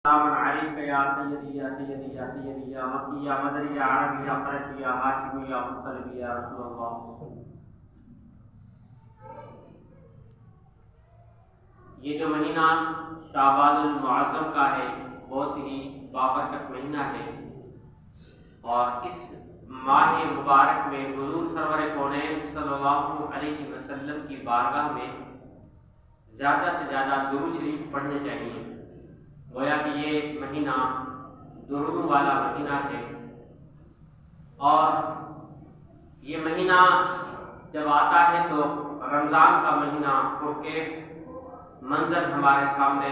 سلام علیک یا سیدی یا سیدی یا سیدی یا مکی یا مدری یا عربی یا قریشی یا ہاشمی یا مطلبی یا رسول اللہ۔ یہ جو مہینہ شعبان المعظم کا ہے بہت ہی بابرکت مہینہ ہے، اور اس ماہ مبارک میں حضور سرور کونین صلی اللہ علیہ وسلم کی بارگاہ میں زیادہ سے زیادہ درود شریف پڑھنے چاہیے۔ گویا کہ یہ مہینہ درود والا مہینہ ہے، اور یہ مہینہ جب آتا ہے تو رمضان کا مہینہ پرکیف منظر ہمارے سامنے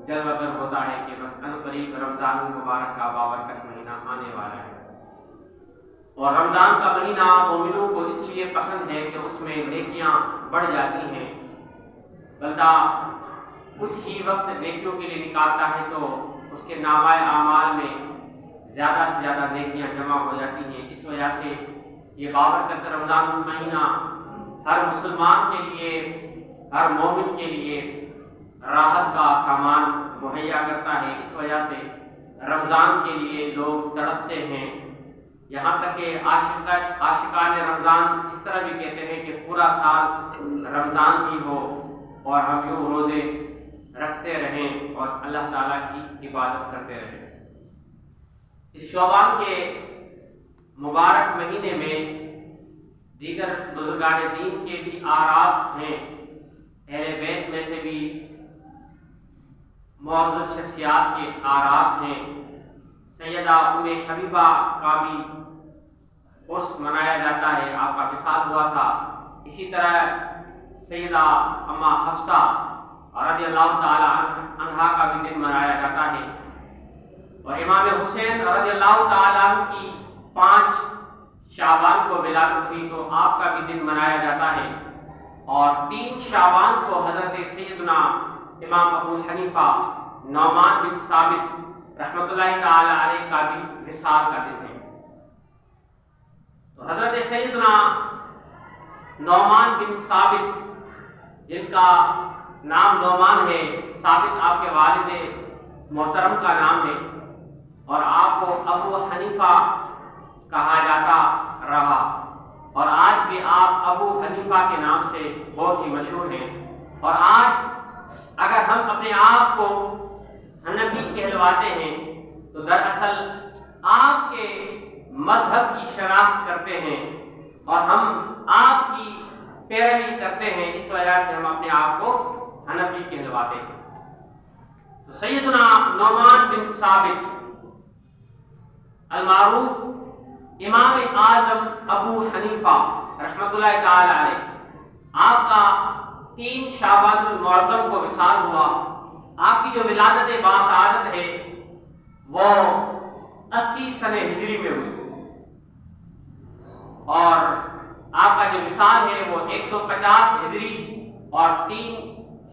جلوہ گر ہوتا ہے کہ بس عنقریب رمضان المبارک کا بابرکت مہینہ آنے والا ہے۔ اور رمضان کا مہینہ مومنوں کو اس لیے پسند ہے کہ اس میں نیکیاں بڑھ جاتی ہیں، بندہ کچھ ہی وقت نیکیوں کے لیے نکالتا ہے تو اس کے نامہ اعمال میں زیادہ سے زیادہ نیکیاں جمع ہو جاتی ہیں۔ اس وجہ سے یہ بابرکت رمضان مہینہ ہر مسلمان کے لیے، ہر مومن کے لیے راحت کا سامان مہیا کرتا ہے۔ اس وجہ سے رمضان کے لیے لوگ تڑپتے ہیں، یہاں تک کہ عاشقان رمضان اس طرح بھی کہتے ہیں کہ پورا سال رمضان ہی ہو اور ہم یوں روزے رکھتے رہیں اور اللہ تعالیٰ کی عبادت کرتے رہیں۔ اس شعبان کے مبارک مہینے میں دیگر بزرگان دین کے بھی آراس ہیں، اہل بیت میں سے بھی معزز شخصیات کے آراس ہیں۔ سیدہ ام حبیبہ کا بھی عرس منایا جاتا ہے، آپ کا وصال ہوا تھا۔ اسی طرح سیدہ اما حفصہ رضی اللہ تعالی عنہا کا بھی دن منایا جاتا ہے، اور امام حسین رضی اللہ تعالی عنہ کی 5 شعبان کو ولادت ہوئی تو آپ کا بھی دن منایا جاتا ہے، اور 3 شعبان کو حضرت سیدنا امام ابو حنیفہ نعمان بن ثابت رحمۃ اللہ تعالی علیہ کا بھی وصال کا دن ہے۔ تو حضرت سیدنا نعمان بن ثابت، جن کا نام نعمان ہے، ثابت آپ کے والد محترم کا نام ہے، اور آپ کو ابو حنیفہ کہا جاتا رہا، اور آج بھی آپ ابو حنیفہ کے نام سے بہت ہی مشہور ہیں۔ اور آج اگر ہم اپنے آپ کو حنفی کہلواتے ہیں تو دراصل آپ کے مذہب کی شناخت کرتے ہیں اور ہم آپ کی پیروی کرتے ہیں، اس وجہ سے ہم اپنے آپ کو حنفی کہلواتے ہیں۔ تو سیدنا نعمان بن ثابت المعروف امام اعظم ابو حنیفہ رحمۃ اللہ تعالی علیہ، آپ کا 3 شعبان المعظم کو وصال ہوا۔ آپ کی جو ولادت باسعادت ہے وہ 80 سنہ ہجری میں ہوئی، اور آپ کا جو وصال ہے وہ 150 ہجری اور 3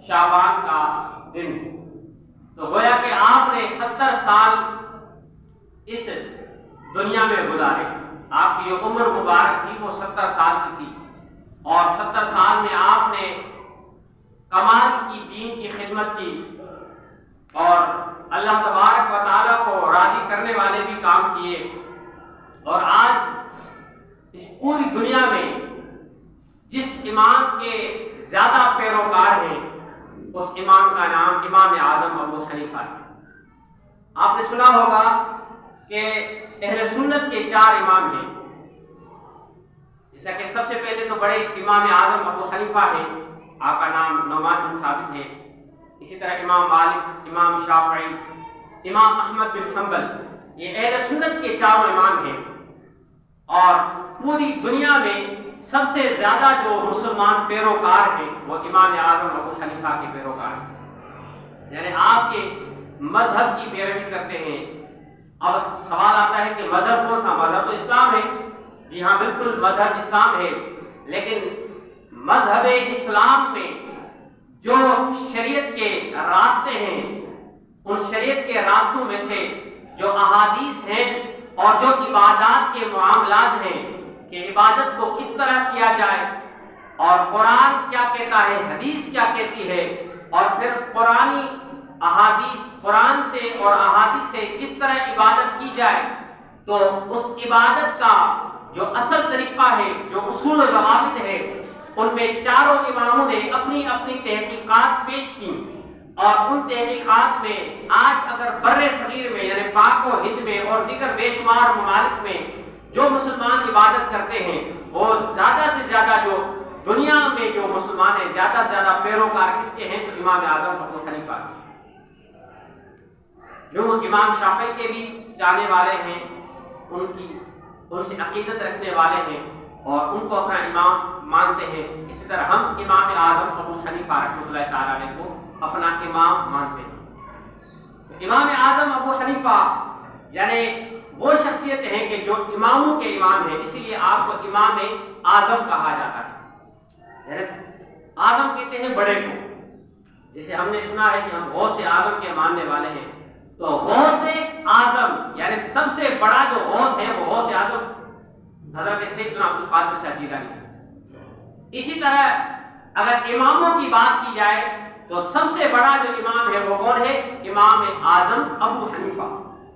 شعبان کا دن۔ تو گویا کہ آپ نے 70 سال اس دنیا میں گزارے۔ آپ کی جو عمر مبارک تھی وہ 70 سال کی تھی، اور 70 سال میں آپ نے کمال کی دین کی خدمت کی، اور اللہ تبارک و تعالیٰ کو راضی کرنے والے بھی کام کیے۔ اور آج اس پوری دنیا میں جس امام کے زیادہ پیروکار ہیں اس امام کا نام امام اعظم ابو حنیفہ ہے۔ آپ نے سنا ہوگا کہ اہل سنت کے 4 امام ہیں، جیسا کہ سب سے پہلے تو بڑے امام اعظم ابو حنیفہ ہیں، آپ کا نام نعمان بن ثابت ہے۔ اسی طرح امام مالک، امام شافعی، امام احمد بن حنبل، یہ اہل سنت کے 4 امام ہیں، اور پوری دنیا میں سب سے زیادہ جو مسلمان پیروکار ہیں وہ امام اعظم ابو حنیفہ کے پیروکار ہیں، یعنی آپ کے مذہب کی پیروی کرتے ہیں۔ اب سوال آتا ہے کہ مذہب کون سا؟ مذہب تو اسلام ہے۔ جی ہاں، بالکل مذہب اسلام ہے، لیکن مذہب اسلام میں جو شریعت کے راستے ہیں، ان شریعت کے راستوں میں سے جو احادیث ہیں اور جو عبادات کے معاملات ہیں کہ عبادت کو کس طرح کیا جائے، اور قرآن کیا کہتا ہے، حدیث کیا کہتی ہے، اور پھر قرآنی احادیث قرآن سے اور احادیث سے کس طرح عبادت کی جائے، تو اس عبادت کا جو اصل طریقہ ہے، جو اصول و ضوابط ہے، ان میں چاروں اماموں نے اپنی اپنی تحقیقات پیش کی، اور ان تحقیقات میں آج اگر بر صغیر میں یعنی پاک و ہند میں اور دیگر بے شمار ممالک میں جو مسلمان عبادت کرتے ہیں، وہ زیادہ سے زیادہ جو دنیا میں جو مسلمان ہیں زیادہ سے زیادہ پیروکار کس کے ہیں؟ تو امام اعظم ابو حنیفہ کے۔ جو امام شافعی کے بھی جانے والے ہیں، ان سے عقیدت رکھنے والے ہیں اور ان کو اپنا امام مانتے ہیں، اسی طرح ہم امام اعظم ابو حنیفہ رحمۃ اللہ تعالی علیہ کو اپنا امام مانتے ہیں۔ امام اعظم ابو حنیفہ یعنی وہ شخصیت ہیں کہ جو اماموں کے امام ہیں، اسی لیے آپ کو امام اعظم کہا جاتا ہے۔ یعنی اعظم کہتے ہیں بڑے کو، جیسے ہم نے سنا ہے کہ ہم غوث اعظم کے ماننے والے ہیں، تو غوث اعظم یعنی سب سے بڑا جو غوث ہے وہ غوث اعظم حضرت سیدنا عبد القادر شاہ جیلانی۔ اسی طرح اگر اماموں کی بات کی جائے تو سب سے بڑا جو امام ہے وہ کون ہے؟ امام اعظم ابو حنیفہ۔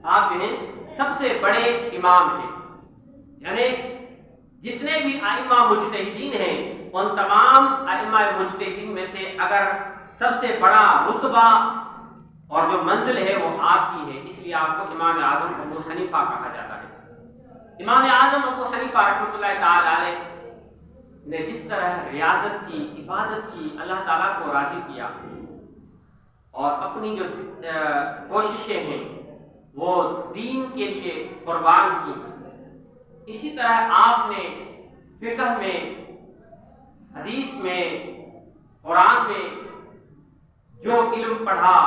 آپ جو ہیں سب سے بڑے امام ہیں، یعنی جتنے بھی ائمہ مجتہدین ہیں ان تمام ائمہ مجتہدین میں سے اگر سب سے بڑا رتبہ اور جو منزل ہے وہ آپ کی ہے، اس لیے آپ کو امام اعظم ابو حنیفہ کہا جاتا ہے۔ امام اعظم ابو حنیفہ رحمۃ اللہ تعالی علیہ نے جس طرح ریاضت کی، عبادت کی، اللہ تعالیٰ کو راضی کیا اور اپنی جو کوششیں ہیں وہ دین کے لیے قربان کی، اسی طرح آپ نے فقہ میں، حدیث میں، قرآن میں جو علم پڑھا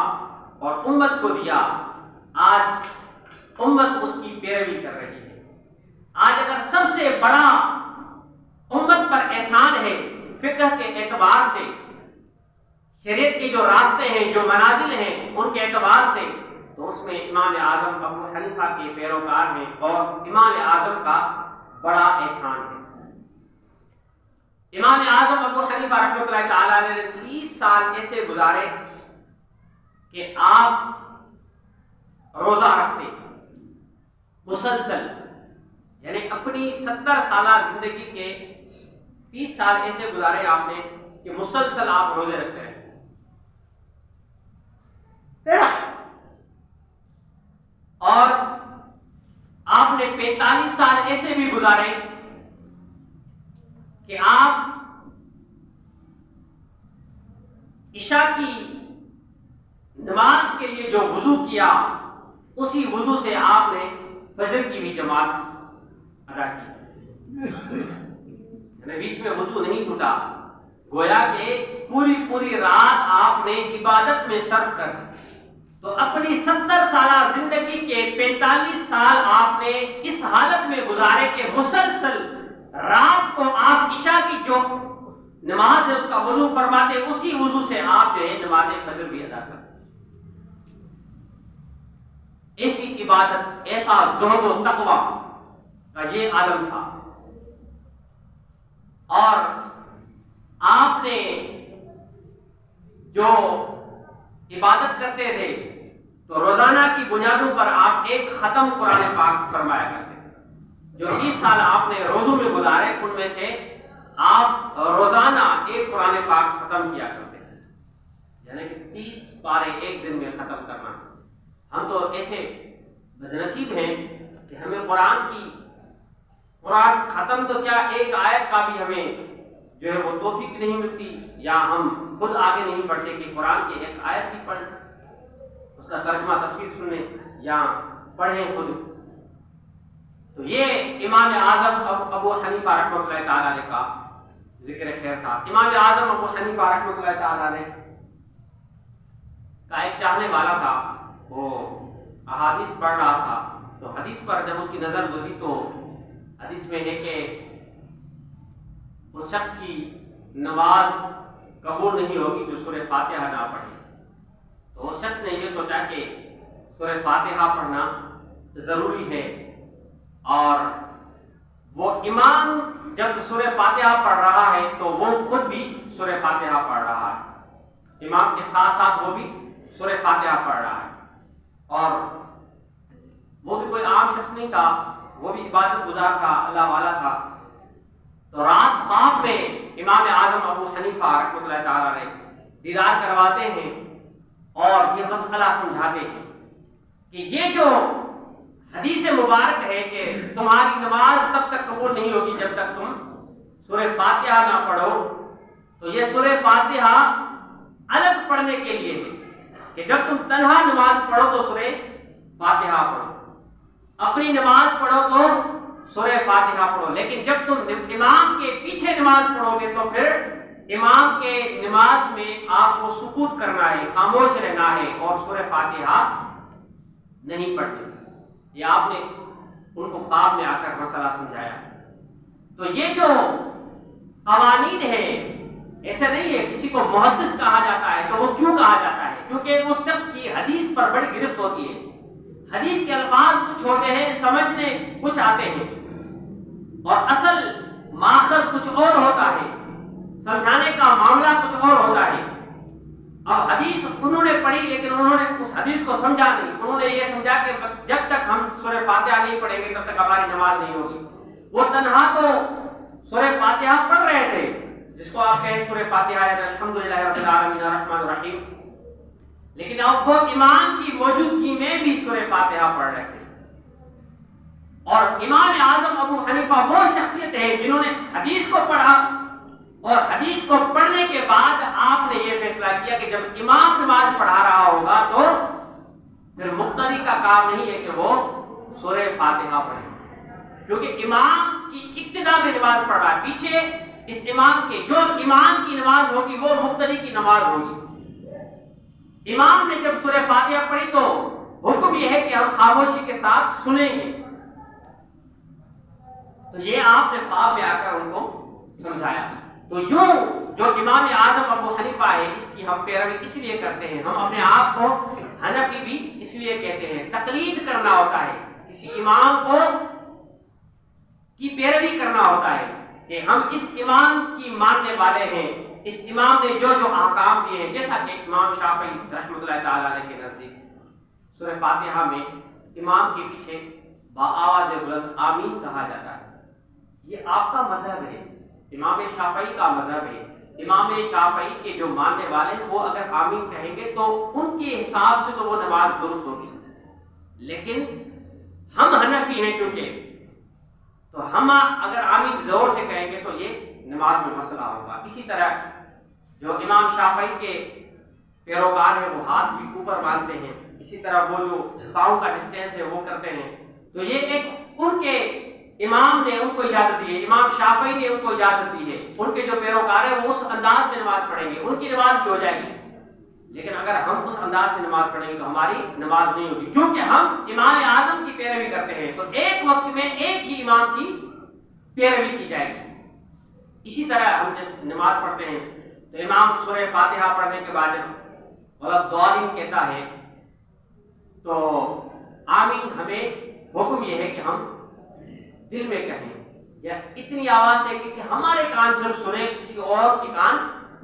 اور امت کو دیا، آج امت اس کی پیروی کر رہی ہے۔ آج اگر سب سے بڑا امت پر احسان ہے فقہ کے اعتبار سے، شریعت کے جو راستے ہیں، جو منازل ہیں، ان کے اعتبار سے، تو اس میں امام اعظم ابو حنیفہ کے پیروکار ہیں اور امام اعظم کا بڑا احسان ہے۔ امام اعظم ابو حنیفہ رحمۃ اللہ تعالی علیہ نے 30 سال ایسے گزارے کہ آپ روزہ رکھتے مسلسل، یعنی اپنی 70 سالہ زندگی کے 30 سال ایسے گزارے آپ نے کہ مسلسل آپ روزے رکھتے رہے، اور آپ نے 45 سال ایسے بھی گزارے کہ آپ عشاء کی نماز کے لیے جو وضو کیا اسی وضو سے آپ نے فجر کی بھی جماعت ادا کی، یعنی بیچ میں وضو نہیں ٹوٹا، گویا کہ پوری رات آپ نے عبادت میں صرف کر دی۔ تو اپنی 70 سالہ زندگی کے 45 سال آپ نے اس حالت میں گزارے کہ مسلسل رات کو آپ عشاء کی جو نماز ہے اس کا وضو فرماتے، اسی وضو سے آپ جو ہے نماز فجر بھی ادا کرتے۔ ایسی عبادت، ایسا زہد و تقوی کا یہ عالم تھا، اور آپ نے جو عبادت کرتے تھے تو روزانہ کی بنیادوں پر آپ ایک ختم قرآن پاک فرمایا کرتے تھے۔ جو 30 سال آپ نے روزوں میں گزارے ان میں سے آپ روزانہ ایک قرآن پاک ختم کیا کرتے تھے، یعنی کہ 30 پارے ایک دن میں ختم کرنا۔ ہم تو ایسے بدنصیب ہیں کہ ہمیں قرآن ختم تو کیا ایک آیت کا بھی ہمیں جو ہے وہ توفیق نہیں ملتی، یا ہم خود آگے نہیں بڑھتے کہ قرآن کی ایک آیت ہی پڑھیں، اس کا ترجمہ تفسیر سنیں یا پڑھیں خود۔ تو یہ امام اعظم ابو حنیفہ رحمۃ اللہ تعالی علیہ کا ذکر خیر تھا۔ امام اعظم ابو حنیفہ رحمۃ اللہ تعالی علیہ کا ایک چاہنے والا تھا، وہ احادیث پڑھ رہا تھا، تو حدیث پر جب اس کی نظر گزری تو حدیث میں ہے کہ اس شخص کی نماز قبول نہیں ہوگی جو سورہ فاتحہ نہ پڑھے۔ تو اس شخص نے یہ سوچا کہ سورہ فاتحہ پڑھنا ضروری ہے، اور وہ امام جب سورہ فاتحہ پڑھ رہا ہے تو وہ خود بھی سورہ فاتحہ پڑھ رہا ہے، امام کے ساتھ ساتھ وہ بھی سورہ فاتحہ پڑھ رہا ہے۔ نہیں تھا، وہ بھی عبادت گزار تھا، اللہ والا تھا. تو رات خواب میں امام اعظم ابو حنیفہ رحمۃ اللہ تعالیٰ علیہ دیدار کرواتے ہیں اور یہ مسئلہ سمجھاتے ہیں کہ یہ جو حدیث مبارک ہے کہ تمہاری نماز تب تک قبول نہیں ہوگی جب تک تم سورہ فاتحہ نہ پڑھو، تو یہ سورہ فاتحہ الگ پڑھنے کے لیے ہے کہ جب تم تنہا نماز پڑھو تو سورہ فاتحہ پڑھو، اپنی نماز پڑھو تو سورہ فاتحہ پڑھو، لیکن جب تم امام کے پیچھے نماز پڑھو گے تو پھر امام کے نماز میں آپ کو سکوت کرنا ہے، خاموش رہنا ہے اور سورہ فاتحہ نہیں پڑھنی. یہ آپ نے ان کو خواب میں آ کر مسئلہ سمجھایا. تو یہ جو قوانین ہیں ایسا نہیں ہے کسی کو محدث کہا جاتا ہے تو وہ کیوں کہا جاتا ہے؟ کیونکہ اس شخص کی حدیث پر بڑی گرفت ہوتی ہے. حدیث کے الفاظ کچھ ہوتے ہیں، سمجھنے کچھ آتے ہیں اور اصل ماخذ کچھ اور ہوتا ہے، سمجھانے کا معاملہ کچھ اور ہوتا ہے. اور حدیث انہوں نے پڑھی لیکن انہوں نے اس حدیث کو سمجھا نہیں. انہوں نے یہ سمجھا کہ جب تک ہم سورہ فاتحہ نہیں پڑھیں گے تب تک ہماری نماز نہیں ہوگی. وہ تنہا تو سورہ فاتحہ پڑھ رہے تھے، جس کو آپ کہیں سورہ فاتحہ الحمدللہ رب العالمین الرحمن الرحیم، لیکن اب وہ امام کی موجودگی میں بھی سورہ فاتحہ پڑھ رہے تھے. اور امام اعظم ابو حنیفہ وہ شخصیت ہے جنہوں نے حدیث کو پڑھا اور حدیث کو پڑھنے کے بعد آپ نے یہ فیصلہ کیا کہ جب امام نماز پڑھا رہا ہوگا تو پھر مقتدی کا کام نہیں ہے کہ وہ سورہ فاتحہ پڑھے، کیونکہ امام کی اقتداء میں نماز پڑھ رہا ہے. پیچھے اس امام کے جو امام کی نماز ہوگی وہ مقتدی کی نماز ہوگی. امام نے جب سورہ فاتحہ پڑھی تو حکم یہ ہے کہ ہم خاموشی کے ساتھ سنیں گے. تو یہ آپ نے خواب میں آ کر ان کو سمجھایا. تو یوں جو امام اعظم ابو حنیفہ ہے اس کی ہم پیروی اس لیے کرتے ہیں، ہم اپنے آپ کو حنفی بھی اس لیے کہتے ہیں. تقلید کرنا ہوتا ہے، کسی امام کو کی پیروی کرنا ہوتا ہے کہ ہم اس امام کی ماننے والے ہیں، اس امام نے جو جو احکام دیے ہیں. جیسا کہ امام شافعی رحمۃ اللہ تعالی علیہ کے نزدیک سورہ فاتحہ میں امام کے پیچھے بآواز بلند آمین کہا جاتا ہے. یہ آپ کا مذہب ہے، امام شافعی کا مذہب ہے. امام شافعی کے جو ماننے والے ہیں وہ اگر آمین کہیں گے تو ان کے حساب سے تو وہ نماز درست ہوگی. لیکن ہم حنفی ہیں چونکہ، تو ہم اگر آمین زور سے کہیں گے تو یہ نماز میں مسئلہ ہوگا. اسی طرح جو امام شافعی کے پیروکار ہیں وہ ہاتھ بھی اوپر باندھتے ہیں، اسی طرح وہ جو پاؤں کا ڈسٹینس ہے وہ کرتے ہیں. تو یہ ایک ان کے امام نے ان کو اجازت دی ہے، امام شافعی نے ان کو اجازت دی ہے. ان کے جو پیروکار ہیں وہ اس انداز میں نماز پڑھیں گے، ان کی نماز بھی ہو جائے گی. لیکن اگر ہم اس انداز سے نماز پڑھیں گے تو ہماری نماز نہیں ہوگی، کیونکہ ہم امام اعظم کی پیروی کرتے ہیں. تو ایک وقت میں ایک ہی امام کی پیروی کی جائے گی. اسی طرح ہم جس نماز پڑھتے ہیں تو امام سورہ فاتحہ پڑھنے کے بعد وَلَضَّالِّينَ کہتا ہے تو آمین ہمیں حکم یہ ہے کہ ہم دل میں کہیں یا اتنی آواز سے کہ ہمارے کان صرف سنے، کسی اور کے کان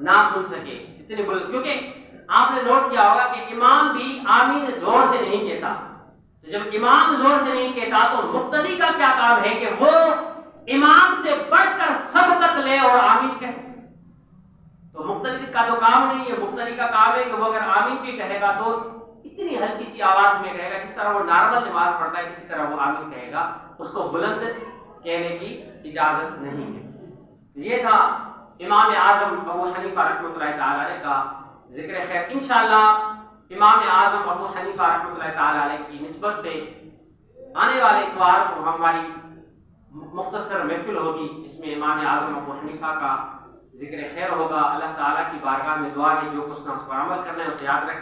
نہ سن سکے. اتنی بلند، کیونکہ آپ نے نوٹ کیا ہوگا کہ امام بھی آمین زور سے نہیں کہتا. تو جب امام زور سے نہیں کہتا تو مقتدی کا کیا کام ہے کہ وہ امام سے بڑھ کر سبقت لے اور آمین کہے. تو مقتدی کا تو کام نہیں ہے، مقتدی کا کام ہے کہ وہ اگر آمین بھی کہے گا تو اتنی ہلکی سی آواز میں کہے گا، جس طرح وہ نارمل نماز پڑھتا ہے اسی طرح وہ آمین کہے گا. اس کو بلند کہنے کی اجازت نہیں ہے. یہ تھا امام اعظم ابو حنیفہ رحمۃ اللہ تعالی علیہ کا ذکر خیر. انشاءاللہ امام اعظم ابو حنیفہ رحمۃ اللہ تعالی علیہ کی نسبت سے آنے والے اتوار کو ہماری مختصر محفل ہوگی، جس میں امام اعظم ابو حنیفہ کا ذکر خیر ہوگا. اللہ تعالیٰ کی بارگاہ میں دعا ہے جو کچھ نہ اس پر عمل کرنا ہے اسے یاد رکھیں.